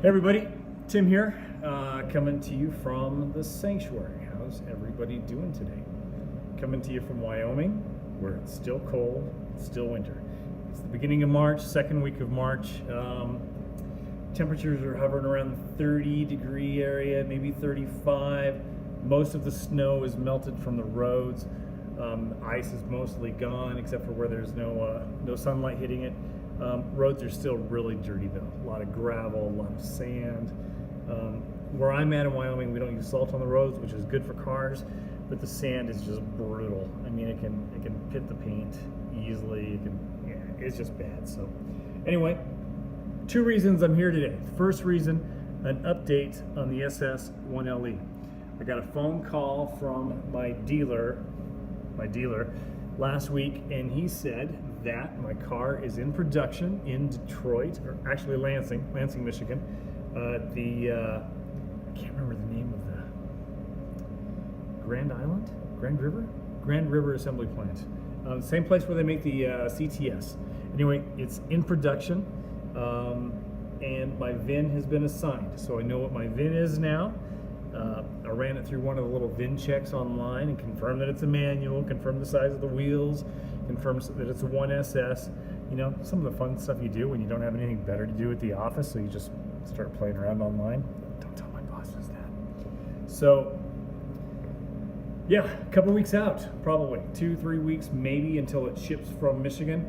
Hey everybody, Tim here, coming to you from the sanctuary. How's everybody doing today? Coming to you from Wyoming, where it's still cold, it's still winter. It's the beginning of March, second week of March. Temperatures are hovering around the 30-degree area, maybe 35. Most of the snow is melted from the roads. Ice is mostly gone, except for where there's no sunlight hitting it. Roads are still really dirty though. A lot of gravel, a lot of sand. Where I'm at in Wyoming, we don't use salt on the roads, which is good for cars, but the sand is just brutal. I mean, it can pit the paint easily. It's just bad. So anyway, two reasons I'm here today. First reason, an update on the SS1LE. I got a phone call from my dealer last week, and he said that my car is in production in Detroit, or actually Lansing, Michigan. I can't remember the name of the Grand River Assembly Plant. Same place where they make the CTS. Anyway, it's in production, and my VIN has been assigned, so I know what my VIN is now. I ran it through one of the little VIN checks online and confirmed that it's a manual, confirmed the size of the wheels, confirmed that it's a 1SS. You know, some of the fun stuff you do when you don't have anything better to do at the office, so you just start playing around online. Don't tell my bosses that. So, yeah, a couple weeks out, probably 2-3 weeks maybe until it ships from Michigan.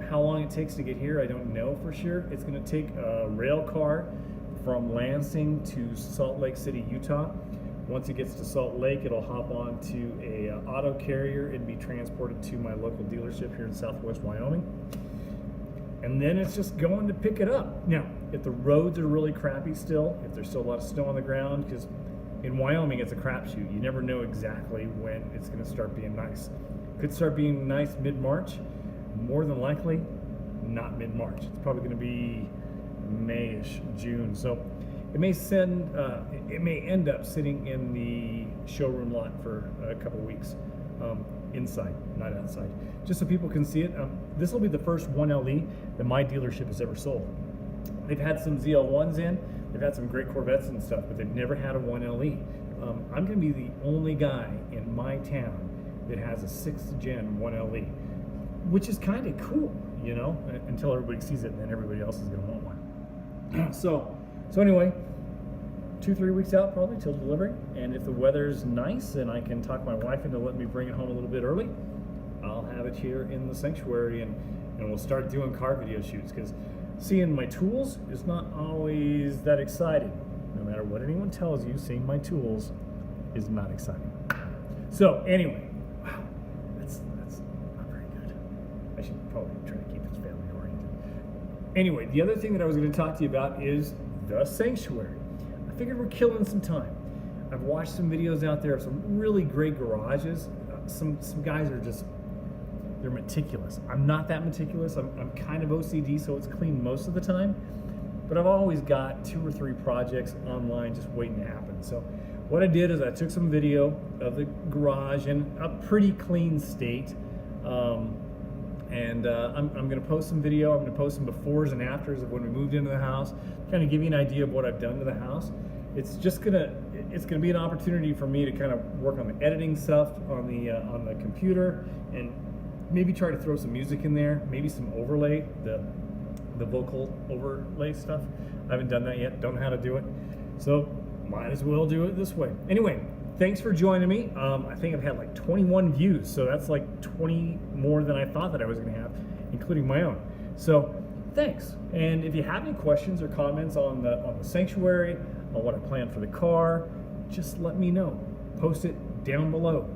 How long it takes to get here, I don't know for sure. It's going to take a rail car from Lansing to Salt Lake City, Utah. Once it gets to Salt Lake, it'll hop on to a auto carrier and be transported to my local dealership here in Southwest Wyoming. And then it's just going to pick it up. Now, if the roads are really crappy still, if there's still a lot of snow on the ground, because in Wyoming it's a crapshoot. You never know exactly when it's going to start being nice. Could start being nice mid-March. More than likely, not mid-March. It's probably going to be May-ish, June. So it may end up sitting in the showroom lot for a couple weeks, inside, not outside, just so people can see it. This will be the first 1LE that my dealership has ever sold. They've had some ZL1s in, they've had some great Corvettes and stuff, but they've never had a 1LE. I'm going to be the only guy in my town that has a 6th gen 1LE, which is kind of cool, you know, until everybody sees it, and then everybody else is going to want one. So anyway, 2-3 weeks out probably till delivery, and if the weather's nice and I can talk my wife into letting me bring it home a little bit early, I'll have it here in the sanctuary, and we'll start doing car video shoots, because seeing my tools is not always that exciting. No matter what anyone tells you, seeing my tools is not exciting. So anyway, wow, that's not very good. I should probably try to keep this family oriented. Anyway, the other thing that I was going to talk to you about is the sanctuary. I figured we're killing some time. I've watched some videos out there of some really great garages. Some guys are just, they're meticulous. I'm not that meticulous. I'm kind of OCD, so it's clean most of the time. But I've always got 2 or 3 projects online just waiting to happen. So what I did is I took some video of the garage in a pretty clean state. I'm going to post some video. I'm going to post some befores and afters of when we moved into the house, kind of give you an idea of what I've done to the house. It's going to be an opportunity for me to kind of work on the editing stuff on the computer, and maybe try to throw some music in there, maybe some overlay, the vocal overlay stuff. I haven't done that yet. Don't know how to do it, so might as well do it this way. Anyway, thanks for joining me. I think I've had like 21 views, so that's like 20 more than I thought that I was going to have, including my own. So thanks. And if you have any questions or comments on the sanctuary, on what I plan for the car, just let me know. Post it down below.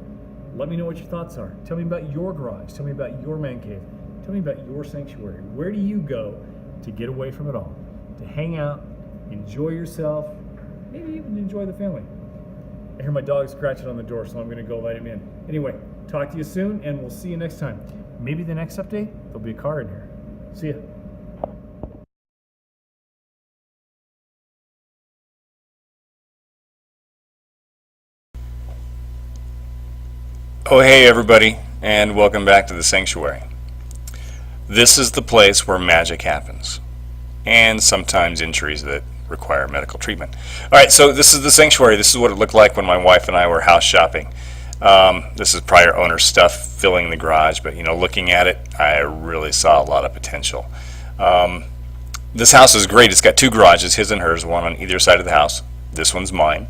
Let me know what your thoughts are. Tell me about your garage. Tell me about your man cave. Tell me about your sanctuary. Where do you go to get away from it all? To hang out, enjoy yourself, maybe even enjoy the family. I hear my dog scratching on the door, so I'm going to go let him in. Anyway, talk to you soon, and we'll see you next time. Maybe the next update, there'll be a car in here. See ya. Oh hey everybody, and welcome back to the sanctuary. This is the place where magic happens, and sometimes injuries that require medical treatment. All right, so this is the sanctuary. This is what it looked like when my wife and I were house shopping. This is prior owner stuff filling the garage, but looking at it, I really saw a lot of potential. This house is great. It's got two garages, his and hers, one on either side of the house. This one's mine.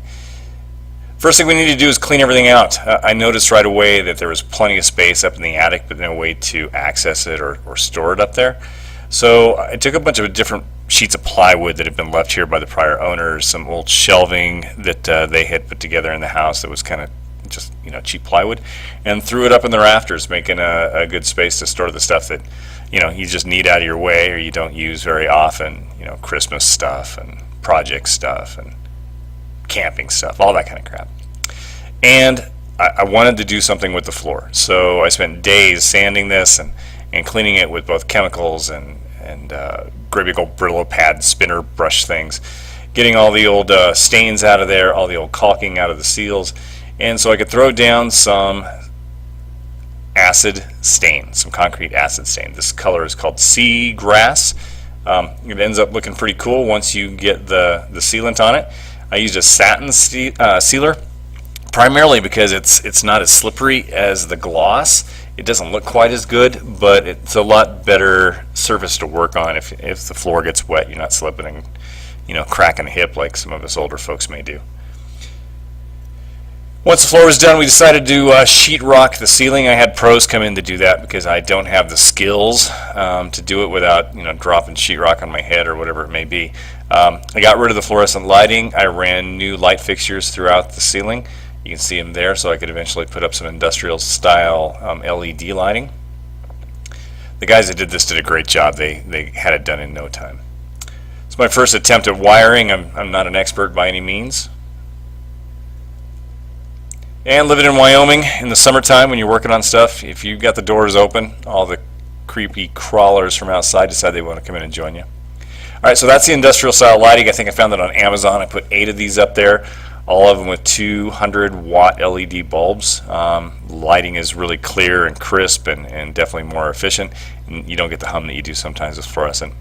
First thing we need to do is clean everything out. I noticed right away that there was plenty of space up in the attic, but no way to access it or store it up there. So I took a bunch of different sheets of plywood that had been left here by the prior owners, some old shelving that they had put together in the house that was kind of just cheap plywood, and threw it up in the rafters, making a good space to store the stuff that you just need out of your way or you don't use very often. Christmas stuff and project stuff and camping stuff, all that kind of crap. And I wanted to do something with the floor, so I spent days sanding this and cleaning it with both chemicals and great big old Brillo pad spinner brush things, getting all the old stains out of there, all the old caulking out of the seals, and so I could throw down some acid stain, some concrete acid stain. This color is called sea grass. It ends up looking pretty cool once you get the sealant on it. I used a satin sealer, primarily because it's not as slippery as the gloss. It doesn't look quite as good, but it's a lot better surface to work on if the floor gets wet. You're not slipping and cracking a hip like some of us older folks may do. Once the floor was done, we decided to sheetrock the ceiling. I had pros come in to do that because I don't have the skills to do it without dropping sheetrock on my head or whatever it may be. I got rid of the fluorescent lighting. I ran new light fixtures throughout the ceiling. You can see them there, so I could eventually put up some industrial style LED lighting. The guys that did this did a great job. They had it done in no time. It's my first attempt at wiring. I'm not an expert by any means. And living in Wyoming in the summertime when you're working on stuff, if you've got the doors open, all the creepy crawlers from outside decide they want to come in and join you. Alright, so that's the industrial style lighting. I think I found that on Amazon. I put 8 of these up there, all of them with 200 watt LED bulbs. Lighting is really clear and crisp and definitely more efficient. And you don't get the hum that you do sometimes with fluorescent.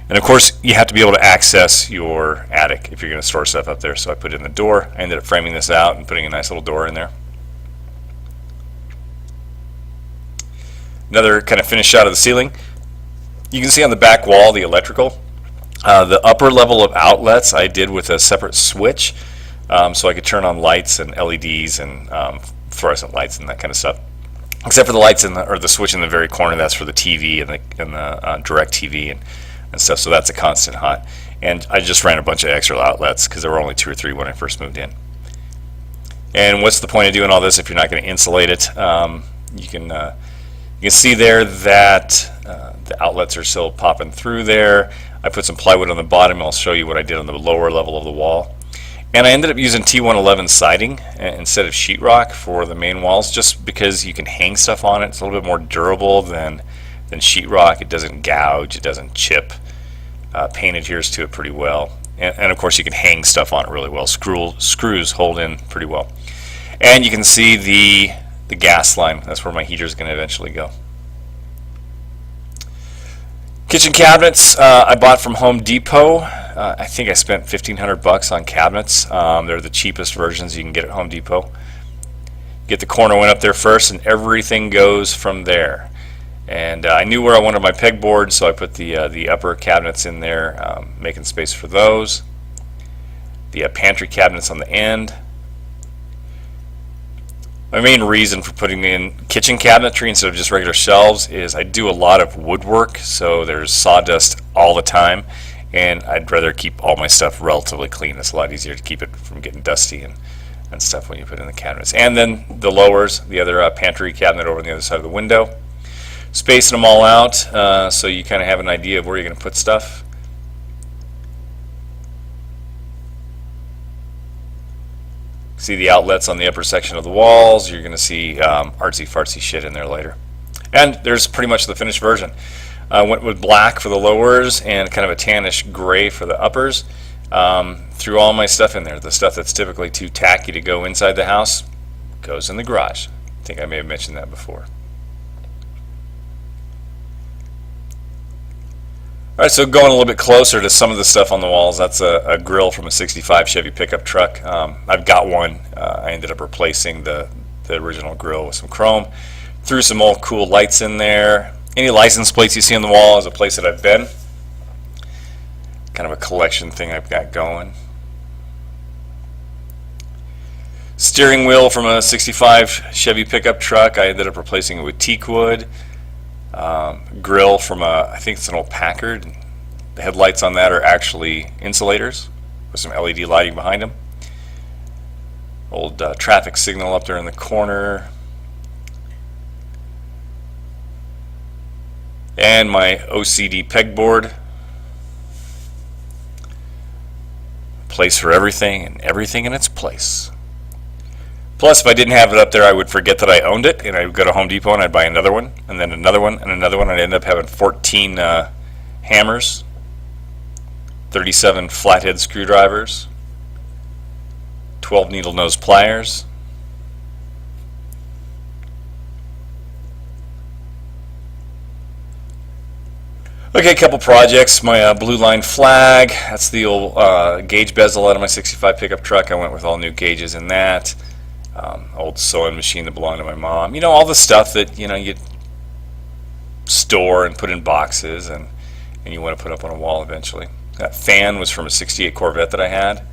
And of course, you have to be able to access your attic if you're going to store stuff up there. So I put in the door. I ended up framing this out and putting a nice little door in there. Another kind of finished shot of the ceiling. You can see on the back wall the electrical. The upper level of outlets I did with a separate switch, so I could turn on lights and LEDs and fluorescent lights and that kind of stuff. Except for the lights or the switch in the very corner, that's for the TV and the direct TV and stuff, so that's a constant hot. And I just ran a bunch of extra outlets because there were only 2 or 3 when I first moved in. And what's the point of doing all this if you're not going to insulate it? You can see there that the outlets are still popping through there. I put some plywood on the bottom. I'll show you what I did on the lower level of the wall. And I ended up using T111 siding instead of sheetrock for the main walls, just because you can hang stuff on it. It's a little bit more durable than sheetrock. It doesn't gouge, it doesn't chip. Paint adheres to it pretty well, and of course you can hang stuff on it really well. Screws hold in pretty well, and you can see the gas line. That's where my heater is going to eventually go. Kitchen cabinets I bought from Home Depot. I think I spent $1,500 on cabinets. They're the cheapest versions you can get at Home Depot. Get the corner one up there first, and everything goes from there. And I knew where I wanted my pegboard, so I put the upper cabinets in there, making space for those. The pantry cabinets on the end. My main reason for putting in kitchen cabinetry instead of just regular shelves is I do a lot of woodwork, so there's sawdust all the time, and I'd rather keep all my stuff relatively clean. It's a lot easier to keep it from getting dusty and stuff when you put it in the cabinets. And then the lowers, the other pantry cabinet over on the other side of the window. Spacing them all out so you kind of have an idea of where you're going to put stuff. See the outlets on the upper section of the walls. You're going to see artsy-fartsy shit in there later. And there's pretty much the finished version. I went with black for the lowers and kind of a tannish gray for the uppers. Threw all my stuff in there. The stuff that's typically too tacky to go inside the house goes in the garage. I think I may have mentioned that before. All right, so going a little bit closer to some of the stuff on the walls, that's a grill from a 65 Chevy pickup truck. I've got one. I ended up replacing the original grill with some chrome. Threw some old cool lights in there. Any license plates you see on the wall is a place that I've been. Kind of a collection thing I've got going. Steering wheel from a 65 Chevy pickup truck. I ended up replacing it with teak wood. Grill from I think it's an old Packard. The headlights on that are actually insulators with some LED lighting behind them. Old traffic signal up there in the corner. And my OCD pegboard. Place for everything and everything in its place. Plus, if I didn't have it up there, I would forget that I owned it, and I would go to Home Depot and I'd buy another one, and then another one, and another one, and I'd end up having 14 hammers, 37 flathead screwdrivers, 12 needle nose pliers, okay, a couple projects. My blue line flag, that's the old gauge bezel out of my 65 pickup truck. I went with all new gauges in that. Old sewing machine that belonged to my mom. You know, all the stuff that, you know, you store and put in boxes and you want to put up on a wall eventually. That fan was from a 68 Corvette that I had.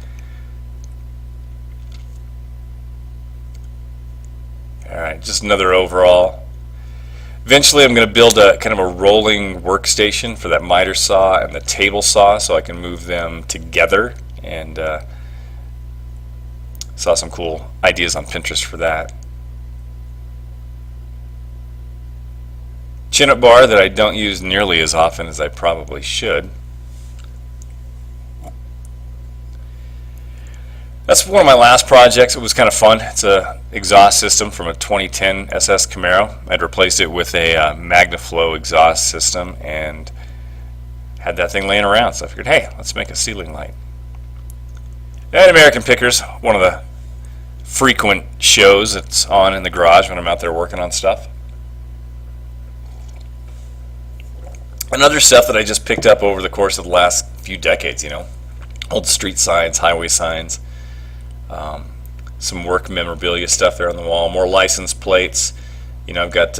Alright, just another overall. Eventually I'm going to build a kind of a rolling workstation for that miter saw and the table saw so I can move them together, and saw some cool ideas on Pinterest for that. Chin-up bar that I don't use nearly as often as I probably should. That's one of my last projects. It was kind of fun. It's a exhaust system from a 2010 SS Camaro. I'd replaced it with a MagnaFlow exhaust system and had that thing laying around. So I figured, hey, let's make a ceiling light. And American Pickers, one of the frequent shows that's on in the garage when I'm out there working on stuff. Another stuff that I just picked up over the course of the last few decades, you know, old street signs, highway signs, some work memorabilia stuff there on the wall, more license plates. You know, I've got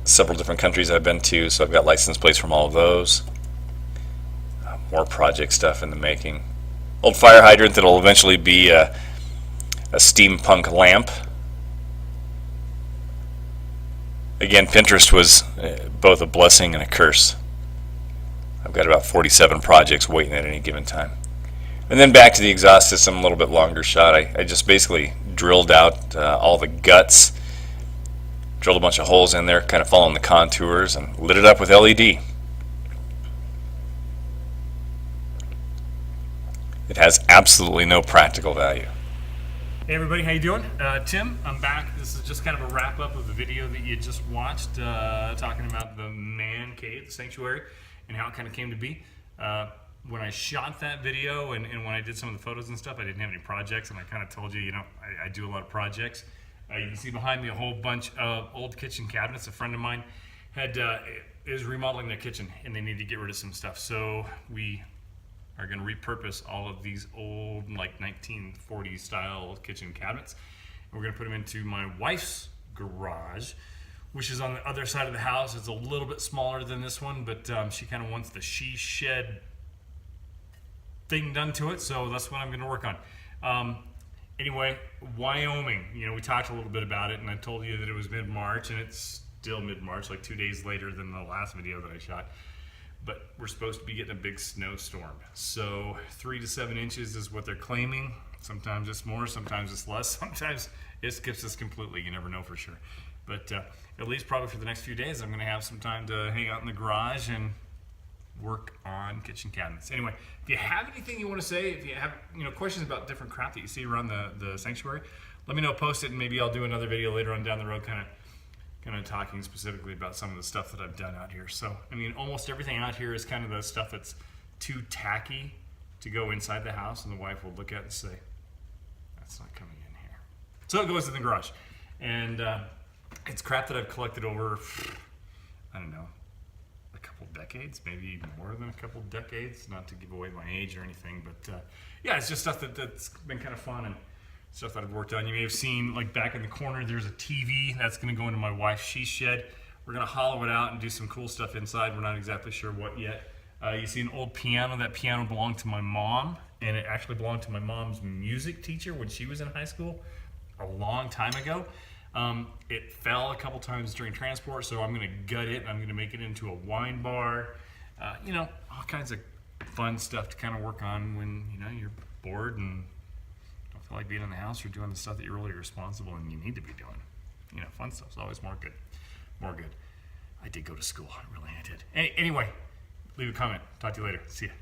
several different countries I've been to, so I've got license plates from all of those. More project stuff in the making. Old fire hydrant that'll eventually be a steampunk lamp. Again, Pinterest was both a blessing and a curse. I've got about 47 projects waiting at any given time. And then back to the exhaust system, a little bit longer shot. I just basically drilled out all the guts, drilled a bunch of holes in there, kind of following the contours, and lit it up with LED. It has absolutely no practical value. Hey everybody, how you doing? Tim, I'm back. This is just kind of a wrap up of the video that you just watched, talking about the man cave, the sanctuary, and how it kind of came to be. When I shot that video and when I did some of the photos and stuff, I didn't have any projects, and I kind of told you, you know, I do a lot of projects. You can see behind me a whole bunch of old kitchen cabinets. A friend of mine is remodeling their kitchen, and they need to get rid of some stuff. So we are going to repurpose all of these old, like 1940s style kitchen cabinets. And we're going to put them into my wife's garage, which is on the other side of the house. It's a little bit smaller than this one, but she kind of wants the she shed thing done to it, so that's what I'm going to work on. Anyway, Wyoming, you know, we talked a little bit about it, and I told you that it was mid-March, and it's still mid-March, like 2 days later than the last video that I shot. But we're supposed to be getting a big snowstorm. So 3 to 7 inches is what they're claiming. Sometimes it's more, sometimes it's less, sometimes it skips us completely. You never know for sure. But at least probably for the next few days, I'm going to have some time to hang out in the garage and work on kitchen cabinets. Anyway, if you have anything you want to say, if you have questions about different crap that you see around the sanctuary, let me know, post it, and maybe I'll do another video later on down the road kind of talking specifically about some of the stuff that I've done out here. So, I mean, almost everything out here is kind of the stuff that's too tacky to go inside the house, and the wife will look at it and say, that's not coming in here. So it goes in the garage. And it's crap that I've collected over, I don't know, a couple decades. decades, maybe more than a couple decades, not to give away my age or anything, but yeah, it's just stuff that's been kind of fun and stuff that I've worked on. You may have seen, like back in the corner, there's a TV that's going to go into my wife's she shed. We're going to hollow it out and do some cool stuff inside. We're not exactly sure what yet. You see an old piano. That piano belonged to my mom, and it actually belonged to my mom's music teacher when she was in high school a long time ago. It fell a couple times during transport, so I'm going to gut it. I'm going to make it into a wine bar. You know, all kinds of fun stuff to kind of work on when, you know, you're bored and don't feel like being in the house or doing the stuff that you're really responsible and you need to be doing. You know, fun stuff's always more good. More good. I did go to school. I did. Anyway, leave a comment. Talk to you later. See ya.